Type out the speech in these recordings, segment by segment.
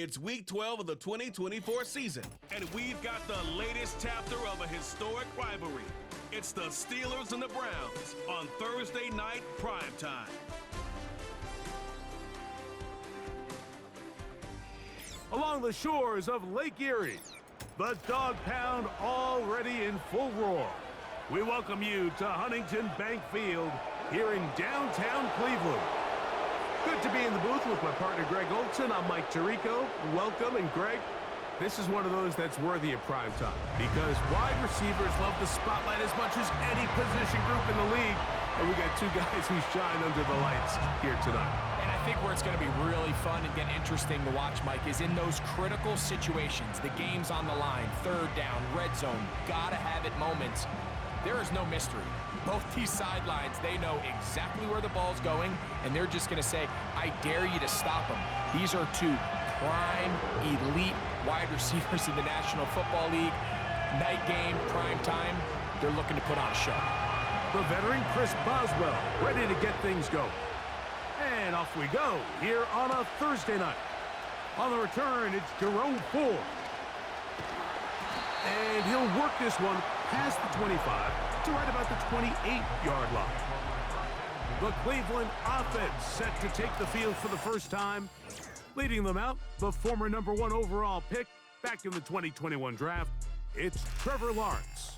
It's week 12 of the 2024 season, and we've got the latest chapter of a historic rivalry. It's the Steelers and the Browns on Thursday night primetime. Along the shores of Lake Erie, the Dog Pound already in full roar. We welcome you to Huntington Bank Field here in downtown Cleveland. Good to be in the booth with my partner Greg Olson. I'm Mike Tirico. Welcome, and Greg, this is one of those that's worthy of prime time because wide receivers love the spotlight as much as any position group in the league, and we got two guys who shine under the lights here tonight. And I think where it's going to be really fun and get interesting to watch, Mike, is in those critical situations. The game's on the line, third down, red zone, gotta have it moments. There is no mystery. Both these sidelines, they know exactly where the ball's going, and they're just going to say, I dare you to stop them. These are two prime, elite wide receivers in the National Football League. Night game, prime time, they're looking to put on a show. The veteran Chris Boswell ready to get things going. And off we go here on a Thursday night. On the return, it's Jerome Ford. And he'll work this one past the 25 to right about the 28-yard line. The Cleveland offense set to take the field for the first time. Leading them out, the former #1 overall pick back in the 2021 draft, it's Trevor Lawrence.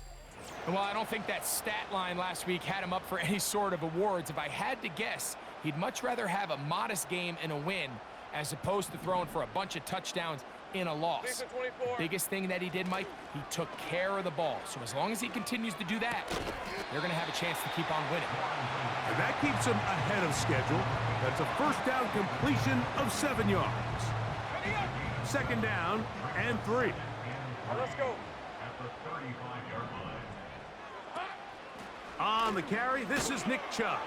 And while I don't think that stat line last week had him up for any sort of awards, if I had to guess, he'd much rather have a modest game and a win as opposed to throwing for a bunch of touchdowns in a loss. Biggest thing that he did, Mike, he took care of the ball. So as long as he continues to do that, they're going to have a chance to keep on winning. And that keeps him ahead of schedule. That's a first down completion of 7 yards. Second down and 3. Let's go. On the carry, this is Nick Chubb.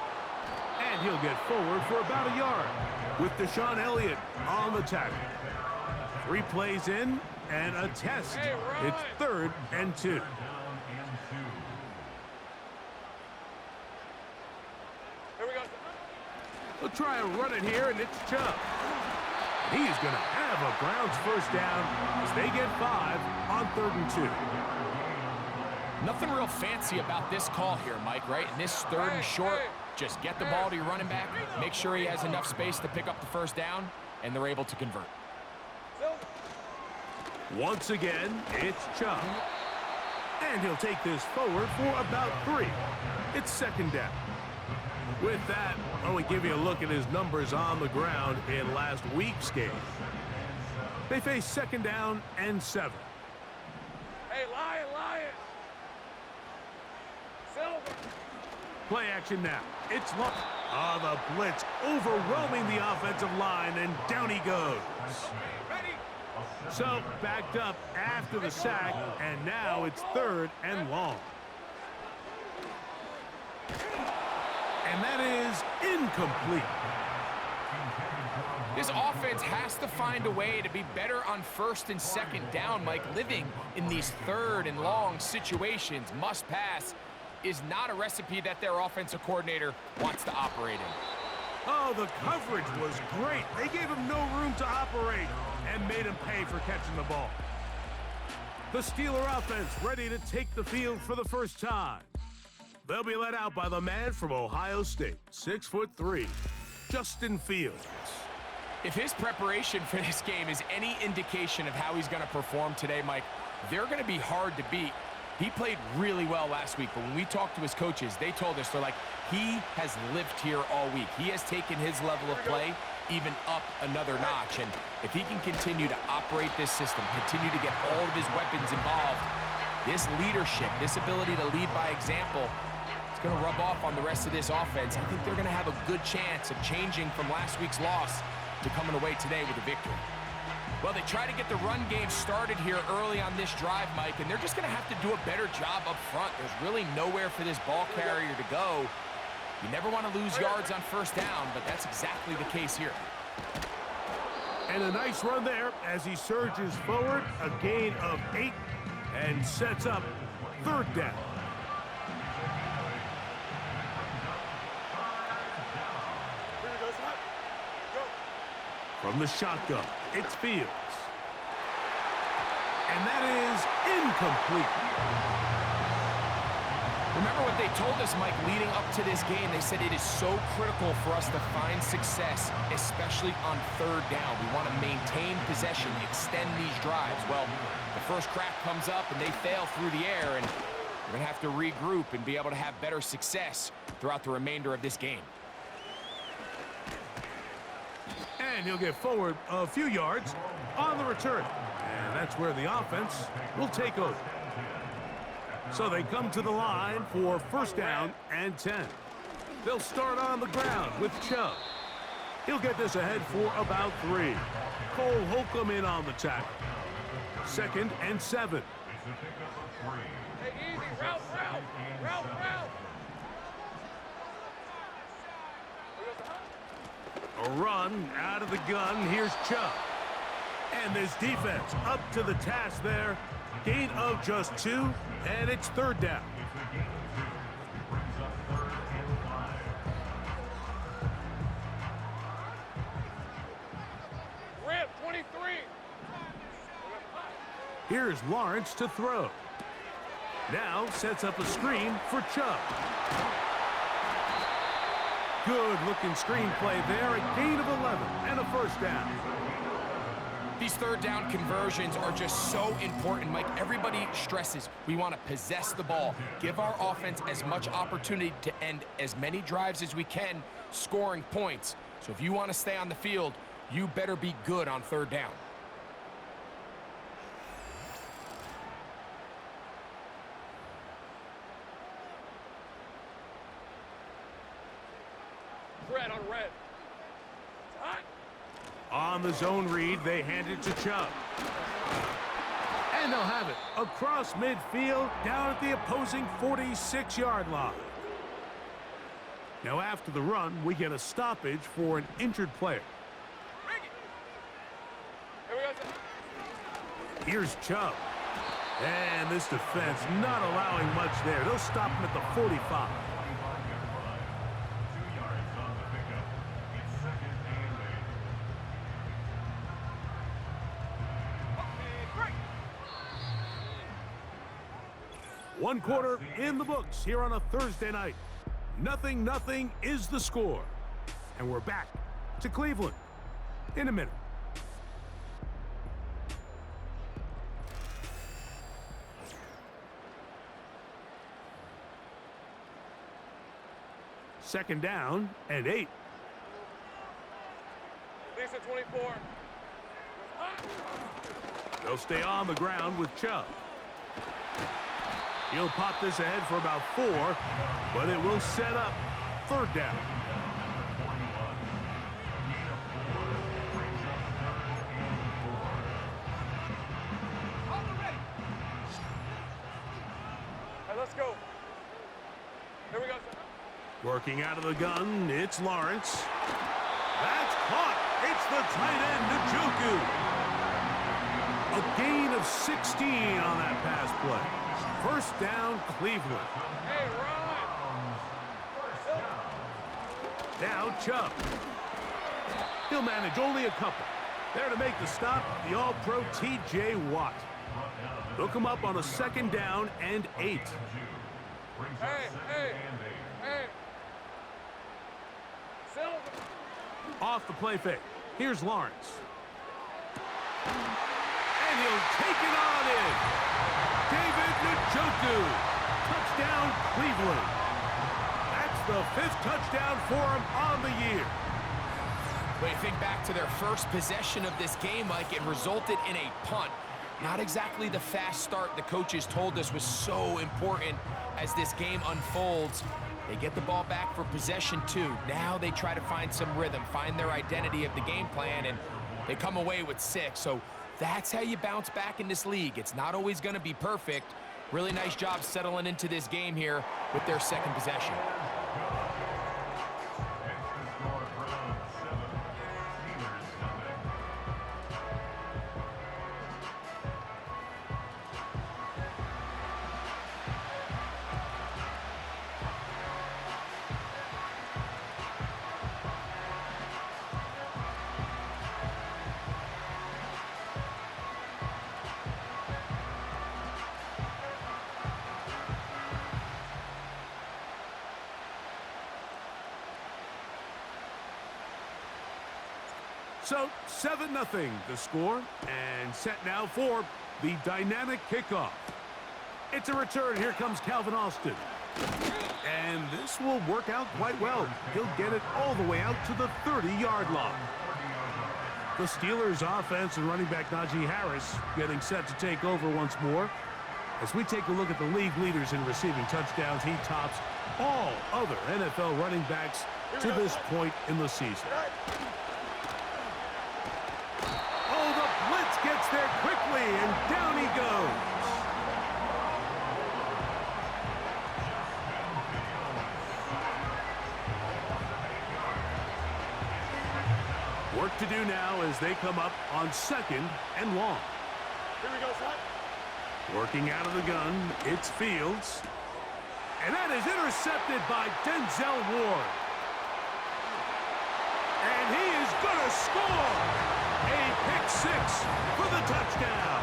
And he'll get forward for about a yard with Deshaun Elliott on the tackle. 3 plays in and a test. It's 3rd and 2. Here we go. They'll try and run it here, and it's Chubb. He's going to have a Browns first down as they get 5 on 3rd and 2. Nothing real fancy about this call here, Mike, right? And this 3rd and short, just get the ball to your running back, make sure he has enough space to pick up the first down, and they're able to convert. Once again, it's Chubb. And he'll take this forward for about 3. It's 2nd down. With that, I want to give you a look at his numbers on the ground in last week's game. They face 2nd down and 7. Hey, Lion! Silver! Play action now. It's long. The blitz overwhelming the offensive line, and down he goes. So, backed up after the sack, and now it's 3rd and long. And that is incomplete. This offense has to find a way to be better on 1st and 2nd down, Mike. Living in these 3rd and long situations, must pass, is not a recipe that their offensive coordinator wants to operate in. Oh, the coverage was great. They gave him no room to operate and made him pay for catching the ball. The Steeler offense ready to take the field for the first time. They'll be led out by the man from Ohio State, 6'3", Justin Fields. If his preparation for this game is any indication of how he's going to perform today, Mike, they're going to be hard to beat. He played really well last week, but when we talked to his coaches, they told us, they're like, he has lived here all week. He has taken his level of play even up another notch. And if he can continue to operate this system, continue to get all of his weapons involved, this leadership, this ability to lead by example, it's going to rub off on the rest of this offense. I think they're going to have a good chance of changing from last week's loss to coming away today with a victory. Well, they try to get the run game started here early on this drive, Mike, and they're just going to have to do a better job up front. There's really nowhere for this ball carrier to go. You never want to lose yards on 1st down, but that's exactly the case here. And a nice run there as he surges forward, a gain of 8, and sets up 3rd down. From the shotgun, It's Fields. And that is incomplete. Remember what they told us, Mike, leading up to this game. They said it is so critical for us to find success, especially on third down. We want to maintain possession, extend these drives. Well, the first crack comes up and they fail through the air, and we're going to have to regroup and be able to have better success throughout the remainder of this game. And he'll get forward a few yards on the return. And that's where the offense will take over. So they come to the line for first down and 10. They'll start on the ground with Chubb. He'll get this ahead for about 3. Cole Holcomb in on the tackle. 2nd and 7. Hey, easy. Route. A run out of the gun. Here's Chubb. And this defense up to the task there. Gain of just 2, and it's third down. Rip, 23. Here's Lawrence to throw. Now sets up a screen for Chubb. Good-looking screen play there. A gain of 11 and a first down. These third down conversions are just so important, Mike. Everybody stresses we want to possess the ball, give our offense as much opportunity to end as many drives as we can, scoring points. So if you want to stay on the field, you better be good on third down. Red on red. Hot. On the zone read, they hand it to Chubb. And they'll have it across midfield, down at the opposing 46-yard line. Now after the run, we get a stoppage for an injured player. Here we go. Here's Chubb. And this defense not allowing much there. They'll stop him at the 45. One quarter in the books here on a Thursday night. 0-0 is the score. And we're back to Cleveland in a minute. Second down and 8. Lisa 24. Hot. They'll stay on the ground with Chubb. He'll pop this ahead for about 4, but it will set up third down. Hey, let's go. Here we go. Working out of the gun, it's Lawrence. That's caught. It's the tight end, Njoku. A gain of 16 on that pass play. First down, Cleveland. Hey, Ron. Now Chubb. He'll manage only a couple. There to make the stop, the All-Pro T.J. Watt. They'll come up on a second down and 8. Hey. Silver. Off the play fake. Here's Lawrence. And he'll take it on in. David Njoku. Touchdown, Cleveland. That's the 5th touchdown for him on the year. When you think back to their first possession of this game, Mike, it resulted in a punt. Not exactly the fast start the coaches told us was so important as this game unfolds. They get the ball back for possession 2. Now they try to find some rhythm, find their identity of the game plan, and they come away with 6. So that's how you bounce back in this league. It's not always going to be perfect. Really nice job settling into this game here with their second possession. So 7-0 the score, and set now for the dynamic kickoff. It's a return. Here comes Calvin Austin. And this will work out quite well. He'll get it all the way out to the 30-yard line. The Steelers' offense and running back Najee Harris getting set to take over once more. As we take a look at the league leaders in receiving touchdowns, he tops all other NFL running backs to this point in the season. Oh, the blitz gets there quickly, and down he goes. Work to do now as they come up on 2nd and long. Here we go, son. Working out of the gun, it's Fields. And that is intercepted by Denzel Ward. And he is going to score a pick-6 for the touchdown.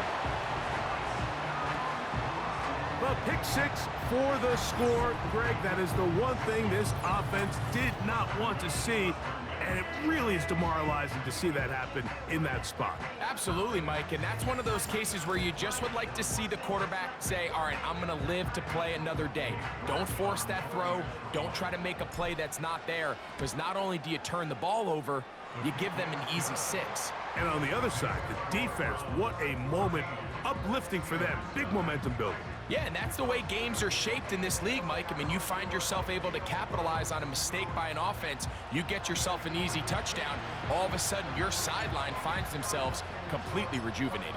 The pick-6 for the score. Greg, that is the one thing this offense did not want to see. And it really is demoralizing to see that happen in that spot. Absolutely, Mike, and that's one of those cases where you just would like to see the quarterback say, all right, I'm going to live to play another day. Don't force that throw. Don't try to make a play that's not there, because not only do you turn the ball over, you give them an easy 6. And on the other side, the defense, what a moment. Uplifting for them. Big momentum building. Yeah, and that's the way games are shaped in this league, Mike. I mean, you find yourself able to capitalize on a mistake by an offense. You get yourself an easy touchdown. All of a sudden, your sideline finds themselves completely rejuvenated.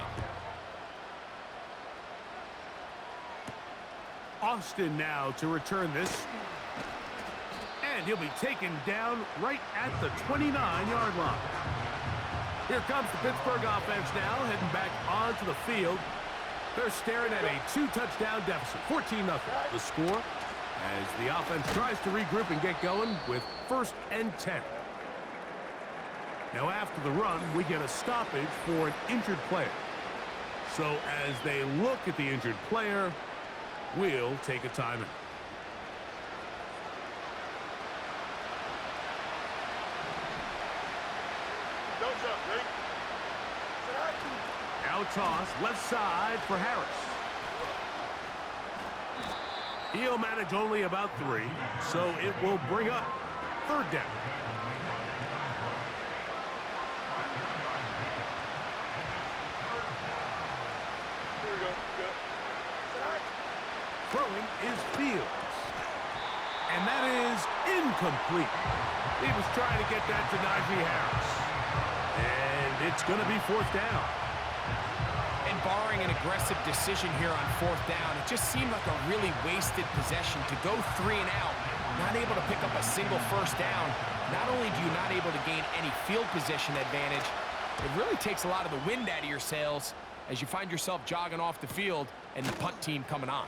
Austin now to return this. And he'll be taken down right at the 29-yard line. Here comes the Pittsburgh offense now, heading back onto the field. They're staring at a 2-touchdown deficit, 14-0 the score, as the offense tries to regroup and get going with 1st and 10. Now after the run, we get a stoppage for an injured player. So as they look at the injured player, we'll take a timeout. Don't jump, ready? Now toss, left side for Harris. He'll manage only about 3, so it will bring up 3rd down. Here we go. Good. Throwing is Fields. And that is incomplete. He was trying to get that to Najee Harris. And it's going to be 4th down. And barring an aggressive decision here on 4th down, it just seemed like a really wasted possession to go 3 and out, not able to pick up a single 1st down. Not only do you not able to gain any field position advantage, it really takes a lot of the wind out of your sails as you find yourself jogging off the field and the punt team coming on.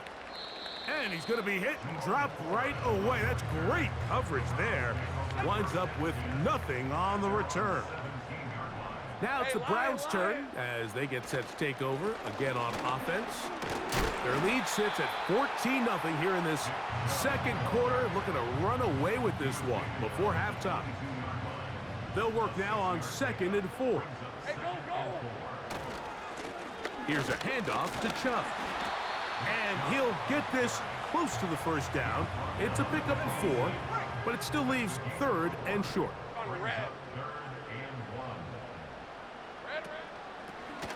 And he's going to be hit and dropped right away. That's great coverage there. Winds up with nothing on the return. Now it's the Browns' turn as they get set to take over again on offense. Their lead sits at 14-0 here in this 2nd quarter, looking to run away with this one before halftime. They'll work now on 2nd and 4. Hey, go! Here's a handoff to Chubb. And he'll get this close to the 1st down. It's a pickup of 4, but it still leaves 3rd and short.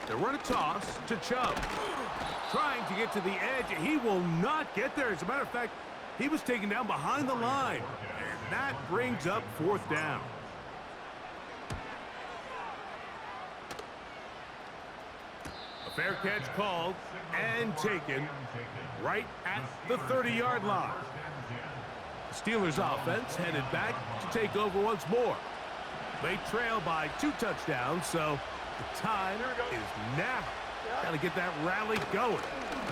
They run a toss to Chubb. Trying to get to the edge. He will not get there. As a matter of fact, he was taken down behind the line. And that brings up 4th down. A fair catch called and taken right at the 30-yard line. The Steelers offense headed back to take over once more. They trail by 2 touchdowns, so the time is now. Got to get that rally going.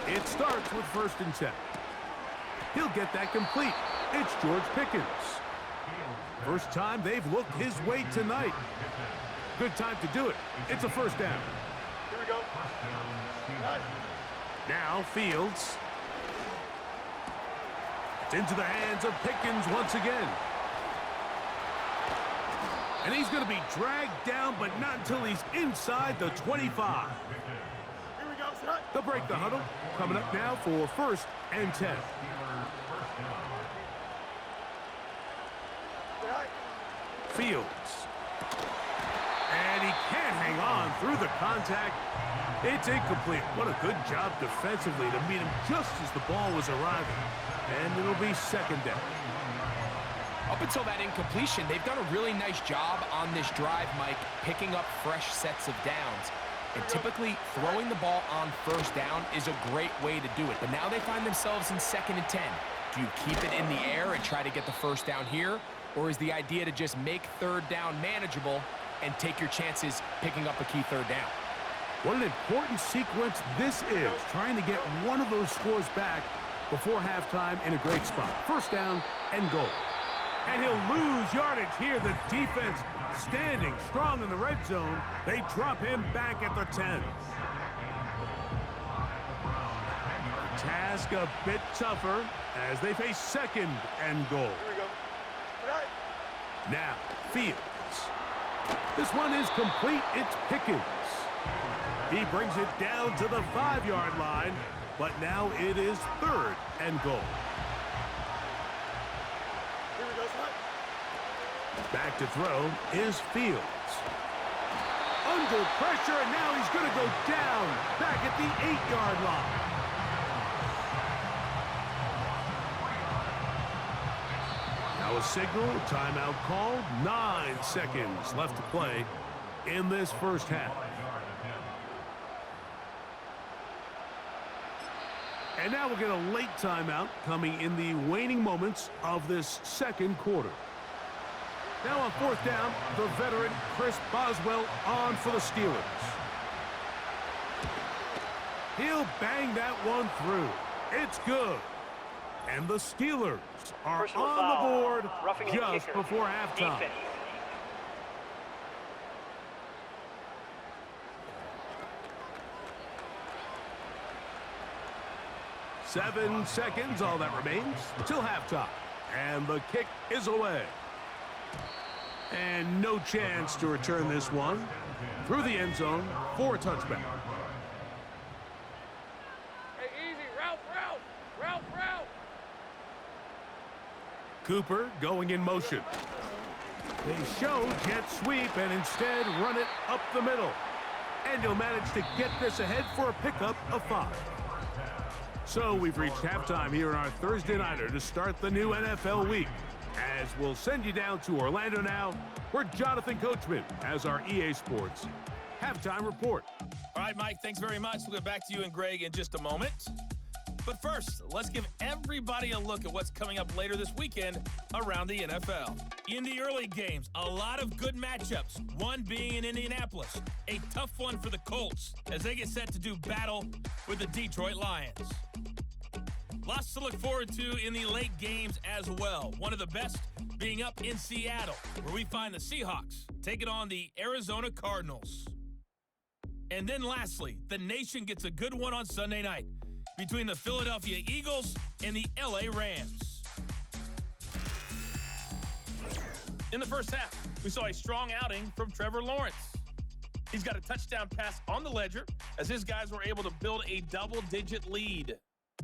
It starts with 1st and 10. He'll get that complete. It's George Pickens. First time they've looked his way tonight. Good time to do it. It's a 1st down. Here we go. Now Fields. It's into the hands of Pickens once again. And he's going to be dragged down, but not until he's inside the 25. Here we go, set. They'll break the huddle. Coming up now for 1st and 10. Fields. And he can't hang on through the contact. It's incomplete. What a good job defensively to meet him just as the ball was arriving. And it'll be 2nd down. Up until that incompletion, they've done a really nice job on this drive, Mike, picking up fresh sets of downs. And typically, throwing the ball on 1st down is a great way to do it. But now they find themselves in 2nd and 10. Do you keep it in the air and try to get the 1st down here? Or is the idea to just make 3rd down manageable and take your chances picking up a key 3rd down? What an important sequence this is, trying to get one of those scores back before halftime in a great spot. 1st down and goal. And he'll lose yardage here. The defense standing strong in the red zone. They drop him back at the 10. The task a bit tougher as they face 2nd and goal. Here we go. Right. Now, Fields. This one is complete. It's Pickens. He brings it down to the 5-yard line, but now it is 3rd and goal. Here we go, set. Back to throw is Fields. Under pressure, and now he's going to go down back at the 8-yard line. Now a signal, timeout called. 9 seconds left to play in this 1st half. And now we'll get a late timeout coming in the waning moments of this 2nd quarter. Now on 4th down, the veteran Chris Boswell on for the Steelers. He'll bang that one through. It's good. And the Steelers are Personal on foul. the board Roughing the just kicker. before halftime. Defense. Seven seconds, all that remains, till halftime. And the kick is away. And no chance to return this one through the end zone for a touchback. Hey, easy. Route. Cooper going in motion. They show jet sweep and instead run it up the middle. And he'll manage to get this ahead for a pickup of 5. So we've reached halftime here in our Thursday Nighter to start the new NFL week. As we'll send you down to Orlando now, where Jonathan Coachman has our EA Sports halftime report. All right, Mike, thanks very much. We'll get back to you and Greg in just a moment. But first, let's give everybody a look at what's coming up later this weekend around the NFL. In the early games, a lot of good matchups, one being in Indianapolis. A tough one for the Colts as they get set to do battle with the Detroit Lions. Lots to look forward to in the late games as well. One of the best being up in Seattle, where we find the Seahawks taking on the Arizona Cardinals. And then lastly, the nation gets a good one on Sunday night between the Philadelphia Eagles and the LA Rams. In the first half, we saw a strong outing from Trevor Lawrence. He's got a touchdown pass on the ledger as his guys were able to build a double-digit lead.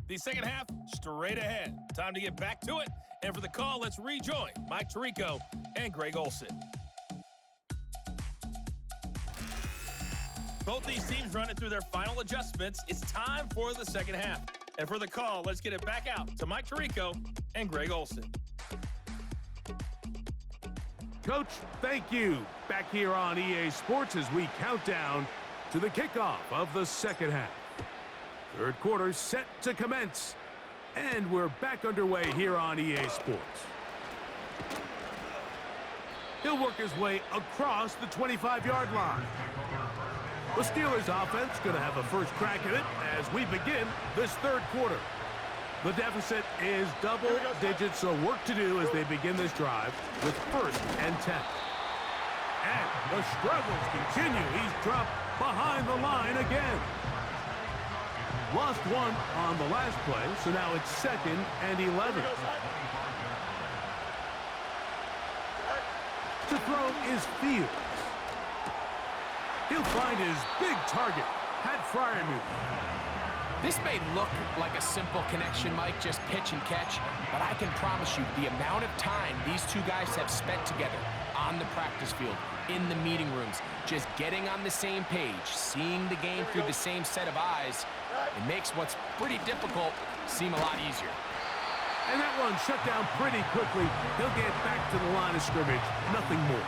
The second half, straight ahead. Time to get back to it. And for the call, let's rejoin Mike Tirico and Greg Olson. Both these teams running through their final adjustments. It's time for the second half. And for the call, let's get it back out to Mike Tirico and Greg Olson. Coach, thank you. Back here on EA Sports as we count down to the kickoff of the second half. Third quarter set to commence. And we're back underway here on EA Sports. He'll work his way across the 25-yard line. The Steelers offense going to have a first crack at it as we begin this third quarter. The deficit is double digits, so work to do as they begin this drive with 1st and 10. And the struggles continue. He's dropped behind the line again. Lost one on the last play, so now it's 2nd and 11. To throw is Fields. He'll find his big target, Pat Fryermuth. This may look like a simple connection, Mike, just pitch and catch, but I can promise you the amount of time these two guys have spent together on the practice field, in the meeting rooms, just getting on the same page, seeing the game through the same set of eyes, it makes what's pretty difficult seem a lot easier. And that one shut down pretty quickly. He'll get back to the line of scrimmage, nothing more.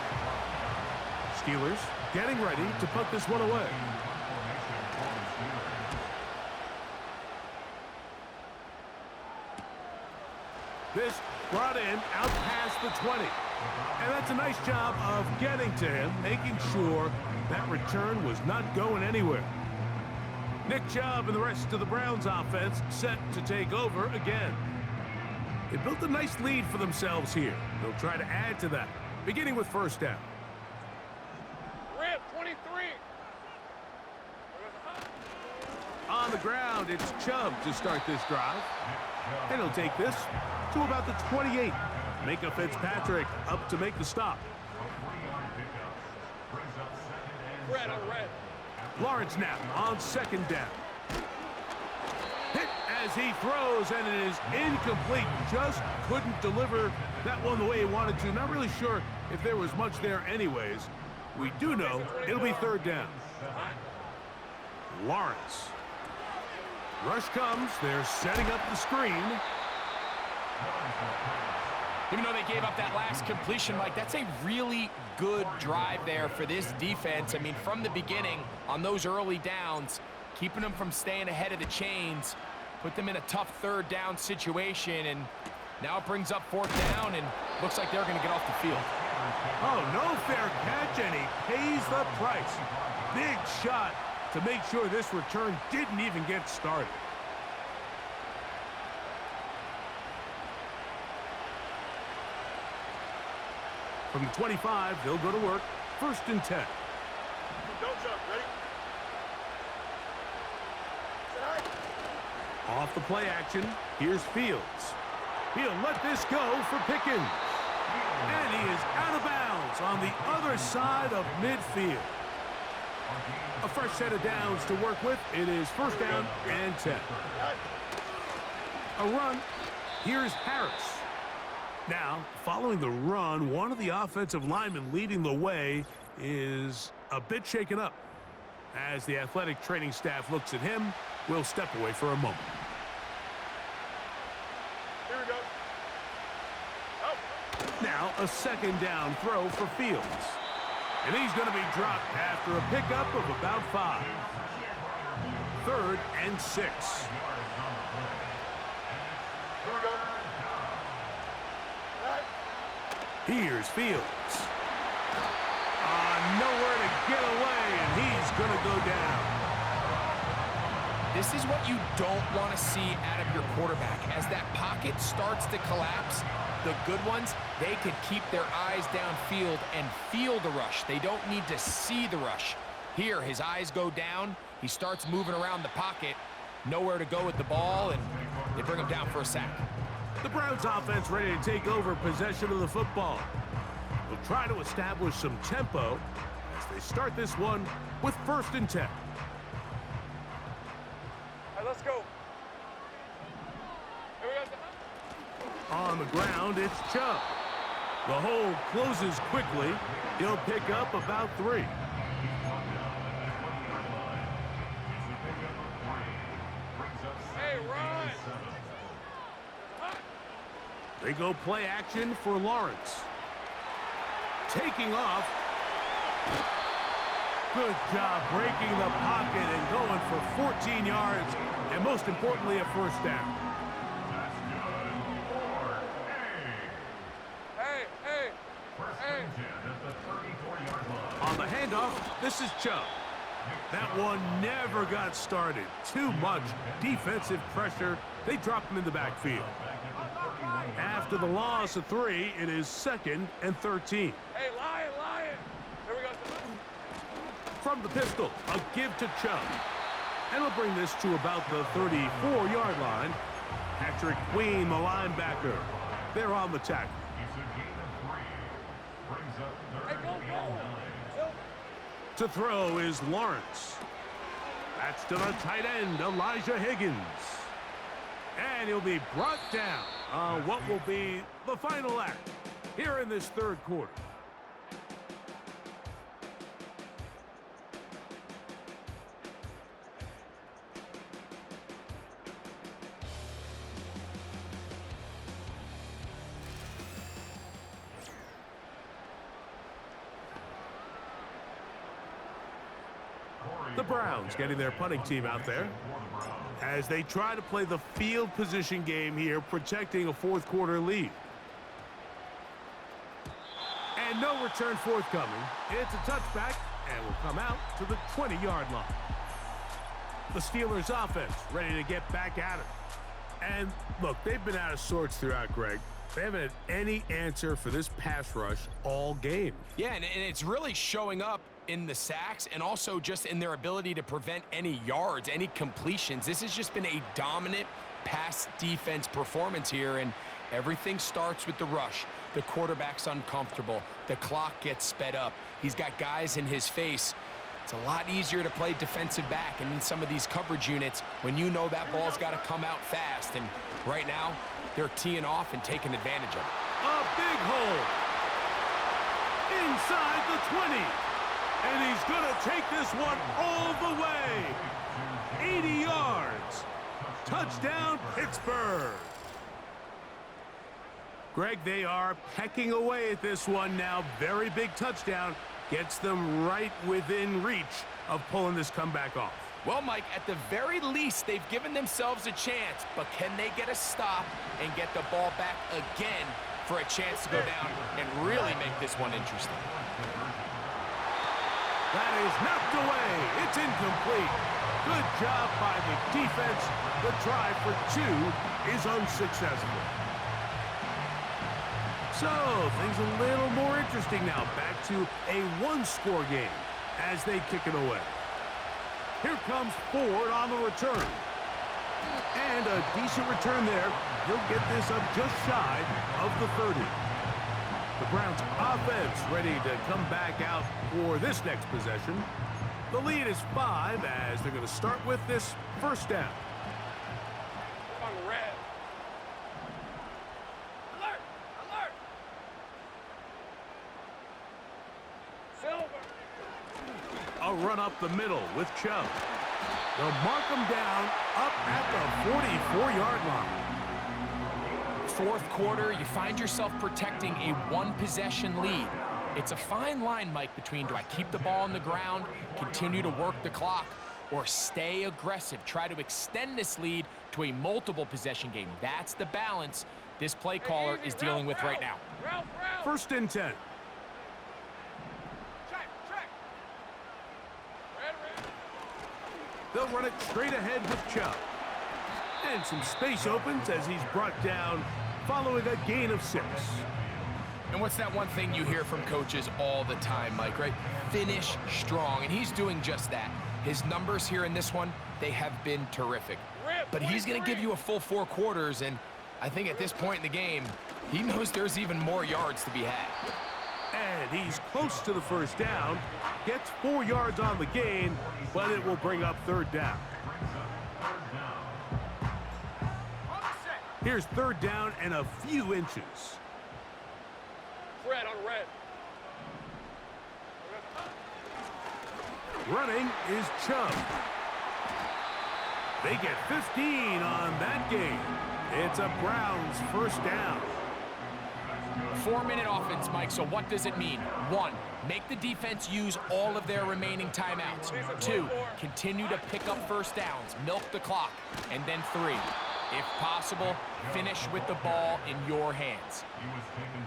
Steelers getting ready to put this one away. This brought in out past the 20. And that's a nice job of getting to him, making sure that return was not going anywhere. Nick Chubb and the rest of the Browns offense set to take over again. They built a nice lead for themselves here. They'll try to add to that, beginning with first down. Red 23. On the ground, it's Chubb to start this drive. And he'll take this to about the 28. Micah Fitzpatrick up to make the stop. Red on red. Lawrence now on second down. Hit as he throws, and it is incomplete. Just couldn't deliver that one the way he wanted to. Not really sure if there was much there anyways. We do know it'll be third down. Lawrence. Rush comes. They're setting up the screen. Even though they gave up that last completion, Mike, that's a really good drive there for this defense. I mean, from the beginning, on those early downs, keeping them from staying ahead of the chains, put them in a tough third down situation, and now it brings up fourth down, and looks like they're going to get off the field. Oh, no fair catch, and he pays the price. Big shot to make sure this return didn't even get started. From the 25, they'll go to work. First and 10. Don't jump. Ready? Off the play action, here's Fields. He'll let this go for Pickens. And he is out of bounds on the other side of midfield. A fresh set of downs to work with. It is first down and 10. A run. Here's Harris. Now, following the run, one of the offensive linemen leading the way is a bit shaken up. As the athletic training staff looks at him, we'll step away for a moment. Here we go. Now, a second down throw for Fields. And he's going to be dropped after a pickup of about 5. Third and 6. Here we go. Here's Fields. Nowhere to get away, and he's going to go down. This is what you don't want to see out of your quarterback. As that pocket starts to collapse, the good ones, they can keep their eyes downfield and feel the rush. They don't need to see the rush. Here, his eyes go down. He starts moving around the pocket. Nowhere to go with the ball, and they bring him down for a sack. The Browns offense ready to take over possession of the football. They'll try to establish some tempo as they start this one with first and 10. All right, let's go. Here we go. On the ground, it's Chubb. The hole closes quickly. He'll pick up about 3. Hey, run. They go play action for Lawrence. Taking off. Good job breaking the pocket and going for 14 yards, and most importantly, a first down. Hey. On the handoff, this is Chubb. That one never got started. Too much defensive pressure. They dropped him in the backfield. After the loss of 3, it is second and 13. Hey, Lion. Here we go. From the pistol, a give to Chubb. And we'll bring this to about the 34-yard line. Patrick Queen, the linebacker. They're on the tackle. Hey, To throw is Lawrence. That's to the tight end, Elijah Higgins. And he'll be brought down on what will be the final act here in this third quarter. The Browns getting their punting team out there as they try to play the field position game here, protecting a fourth quarter lead. And no return forthcoming. It's a touchback and will come out to the 20-yard line. The Steelers offense ready to get back at it. And look, they've been out of sorts throughout, Greg. They haven't had any answer for this pass rush all game. Yeah, and it's really showing up in the sacks and also just in their ability to prevent any yards, any completions. This has just been a dominant pass defense performance here, and everything starts with the rush. The quarterback's uncomfortable. The clock gets sped up. He's got guys in his face. It's a lot easier to play defensive back and in some of these coverage units when you know that ball's got to come out fast. And right now, they're teeing off and taking advantage of it. A big hole inside the 20. And he's going to take this one all the way. 80 yards. Touchdown, Pittsburgh. Greg, they are pecking away at this one now. Very big touchdown. Gets them right within reach of pulling this comeback off. Well, Mike, at the very least, they've given themselves a chance, but can they get a stop and get the ball back again for a chance to go down and really make this one interesting? That is knocked away. It's incomplete. Good job by the defense. The try for two is unsuccessful. So, things a little more interesting now. Back to a one-score game as they kick it away. Here comes Ford on the return. And a decent return there. He'll get this up just shy of the 30. The Browns offense ready to come back out for this next possession. The lead is 5 as they're going to start with this first down. On red. Alert! Alert! Silver! A run up the middle with Chubb. They'll mark him down up at the 44-yard line. Fourth quarter, you find yourself protecting a one-possession lead. It's a fine line, Mike, between do I keep the ball on the ground, continue to work the clock, or stay aggressive, try to extend this lead to a multiple possession game. That's the balance this play caller is dealing with right now. First and 10. They'll run it straight ahead with Chubb. And some space opens as he's brought down following a gain of 6. And what's that one thing you hear from coaches all the time, Mike, right? Finish strong, and he's doing just that. His numbers here in this one, they have been terrific. But he's going to give you a full 4 quarters, and I think at this point in the game, he knows there's even more yards to be had. And he's close to the first down. Gets 4 yards on the gain, but it will bring up third down. Here's third down and a few inches. Red on red. Running is Chubb. They get 15 on that game. It's a Browns first down. 4-minute offense, Mike, so what does it mean? 1, make the defense use all of their remaining timeouts. 2, continue to pick up first downs, milk the clock. And then 3, if possible, finish with the ball in your hands.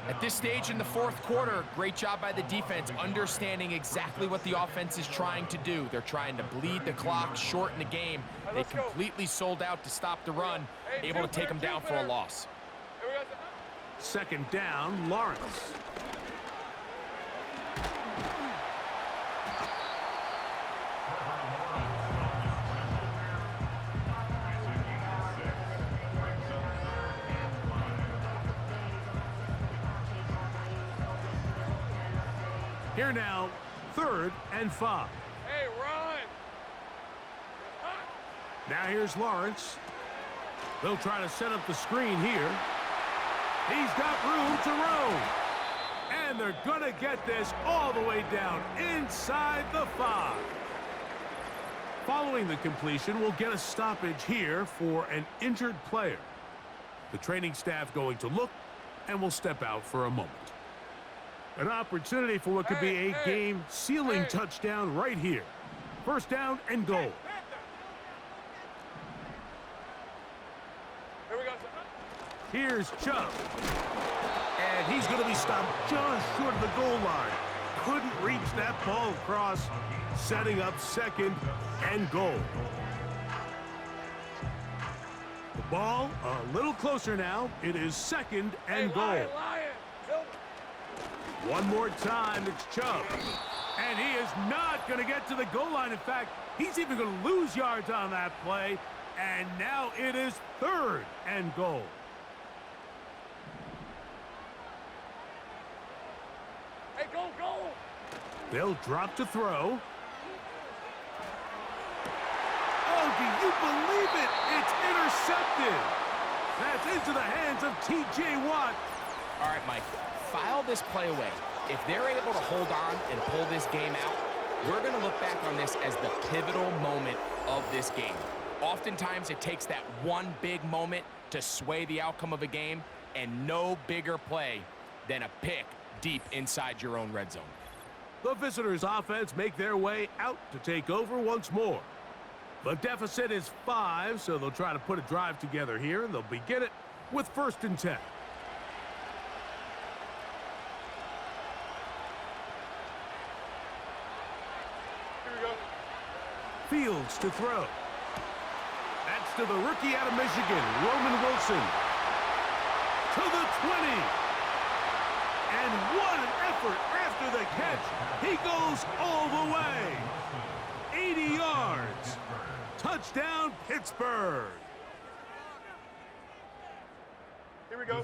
At this stage in the fourth quarter, great job by the defense understanding exactly what the offense is trying to do. They're trying to bleed the clock, shorten the game. They completely sold out to stop the run, able to take them down for a loss. Second down, Lawrence. Here now, 3rd and 5. Hey, run! Now here's Lawrence. They'll try to set up the screen here. He's got room to roam. And they're going to get this all the way down inside the 5. Following the completion, we'll get a stoppage here for an injured player. The training staff going to look, and will step out for a moment. An opportunity for what could be a game-sealing touchdown right here. 1st down and goal. Here we go. Here's Chubb. And he's going to be stopped just short of the goal line. Couldn't reach that ball across, setting up 2nd and goal. The ball a little closer now. It is 2nd and goal. Lion. One more time, it's Chubb. And he is not going to get to the goal line. In fact, he's even going to lose yards on that play. And now it is 3rd and goal. Hey, go! They'll drop to throw. Oh, do you believe it? It's intercepted. That's into the hands of T.J. Watt. All right, Mike, file this play away. If they're able to hold on and pull this game out, we're going to look back on this as the pivotal moment of this game. Oftentimes, it takes that one big moment to sway the outcome of a game, and no bigger play than a pick deep inside your own red zone. The visitors' offense make their way out to take over once more. The deficit is 5, so they'll try to put a drive together here, and they'll begin it with 1st and 10. Here we go. Fields to throw. That's to the rookie out of Michigan, Roman Wilson. To the 20. And what an effort after the catch. He goes all the way. 80 yards. Touchdown, Pittsburgh. Here we go.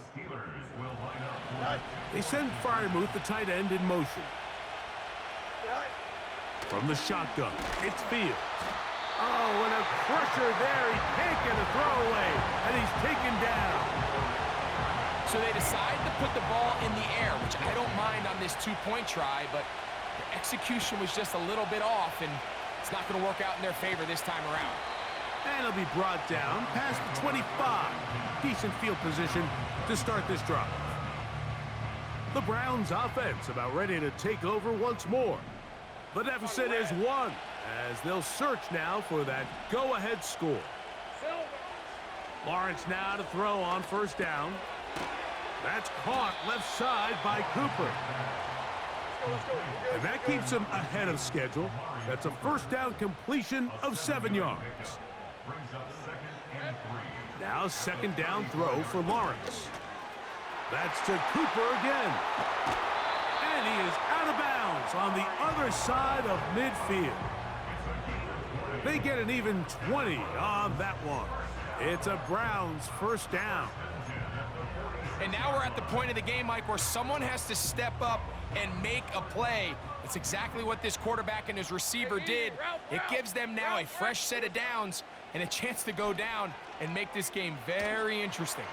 They send Freiermuth, the tight end, in motion. From the shotgun, it's Fields. Oh, and a pressure there. He can't get a throwaway, and he's taken down. So they decide to put the ball in the air, which I don't mind on this 2-point try, but the execution was just a little bit off, and it's not going to work out in their favor this time around. And he'll be brought down past the 25. Decent field position to start this drive. The Browns' offense about ready to take over once more. The deficit is 1, as they'll search now for that go-ahead score. Lawrence now to throw on 1st down. That's caught left side by Cooper. And that keeps him ahead of schedule. That's a 1st down completion of 7 yards. Now 2nd down throw for Lawrence. That's to Cooper again. And he is out of bounds on the other side of midfield. They get an even 20 on that one. It's a Browns 1st down. And now we're at the point of the game, Mike, where someone has to step up and make a play. It's exactly what this quarterback and his receiver did. It gives them now a fresh set of downs and a chance to go down and make this game very interesting.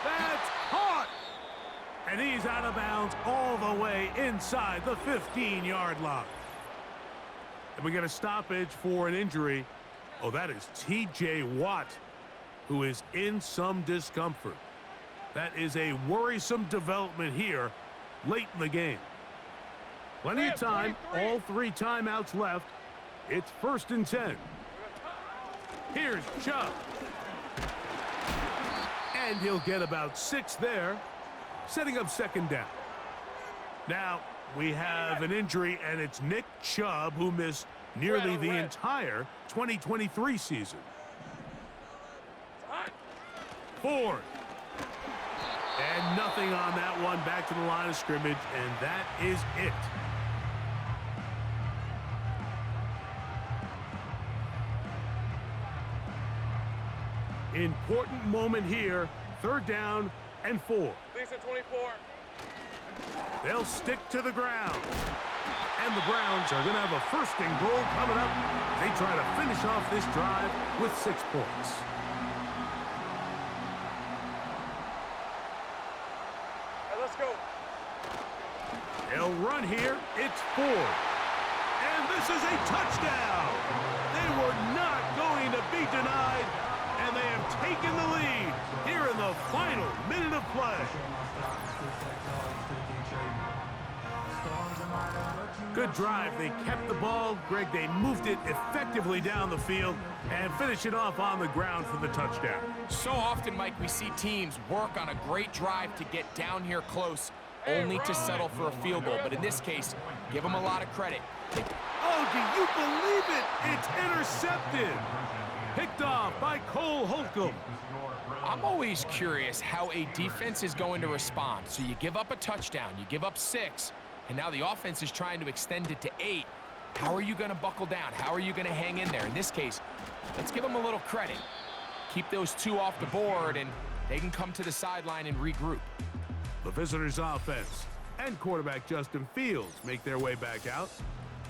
That's caught! And he's out of bounds all the way inside the 15-yard line. And we get a stoppage for an injury. Oh, that is T.J. Watt, who is in some discomfort. That is a worrisome development here late in the game. Plenty of time, all 3 timeouts left. It's 1st and 10. Here's Chubb. And he'll get about 6 there, setting up 2nd down. Now, we have an injury, and it's Nick Chubb, who missed nearly the entire 2023 season. 4th. And nothing on that one. Back to the line of scrimmage, and that is it. Important moment here. 3rd down and 4. Lisa 24. They'll stick to the ground. And the Browns are going to have a first and goal coming up. They try to finish off this drive with 6 points. Hey, let's go. They'll run here. It's 4. And this is a touchdown. They were not going to be denied. And they have taken the lead here in the final minute of play. Good drive. They kept the ball. Greg, they moved it effectively down the field and finish it off on the ground for the touchdown. So often, Mike, we see teams work on a great drive to get down here close, only to settle for a field goal. But in this case, give them a lot of credit. Oh, do you believe it? It's intercepted. Picked off by Cole Holcomb. I'm always curious how a defense is going to respond. So you give up a touchdown, you give up 6, and now the offense is trying to extend it to 8. How are you going to buckle down? How are you going to hang in there? In this case, let's give them a little credit. Keep those 2 off the board, and they can come to the sideline and regroup. The visitors' offense and quarterback Justin Fields make their way back out.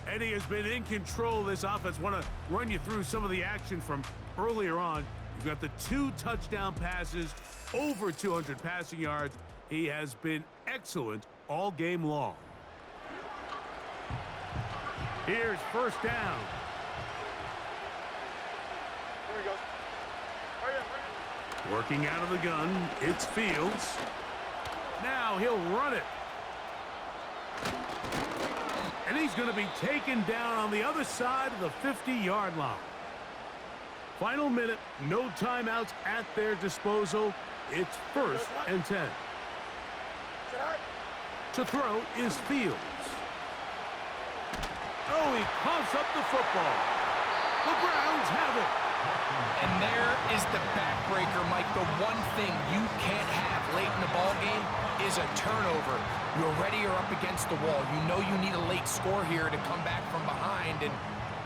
Eddie has been in control of this offense. Want to run you through some of the action from earlier on. You've got the 2 touchdown passes, over 200 passing yards. He has been excellent all game long. Here's first down. Here we go. Hurry up. Working out of the gun, it's Fields. Now he'll run it. And he's going to be taken down on the other side of the 50-yard line. Final minute, no timeouts at their disposal. It's first and 10. To throw is Fields. Oh, he coughs up the football. The Browns have it. And there is the backbreaker, Mike. The one thing you can't have late in the ball game is a turnover. You're ready, you're up against the wall. You know you need a late score here to come back from behind, and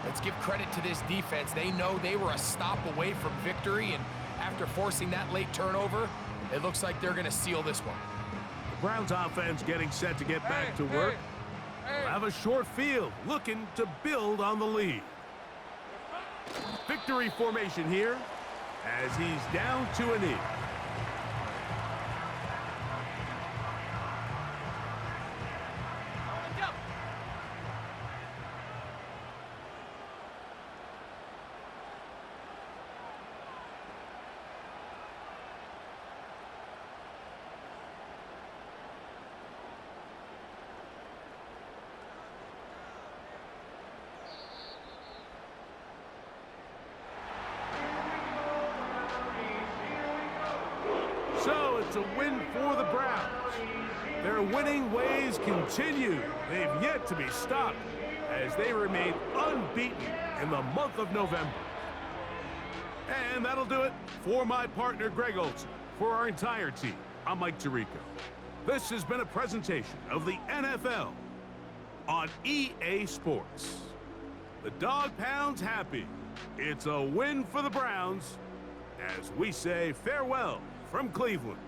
let's give credit to this defense. They know they were a stop away from victory, and after forcing that late turnover, it looks like they're going to seal this one. The Browns offense getting set to get back to work. We'll have a short field, looking to build on the lead. Victory formation here as he's down to a knee. So it's a win for the Browns. Their winning ways continue. They've yet to be stopped as they remain unbeaten in the month of November. And that'll do it for my partner, Greg Olson. For our entire team, I'm Mike Tirico. This has been a presentation of the NFL on EA Sports. The Dog Pound's happy. It's a win for the Browns as we say farewell from Cleveland.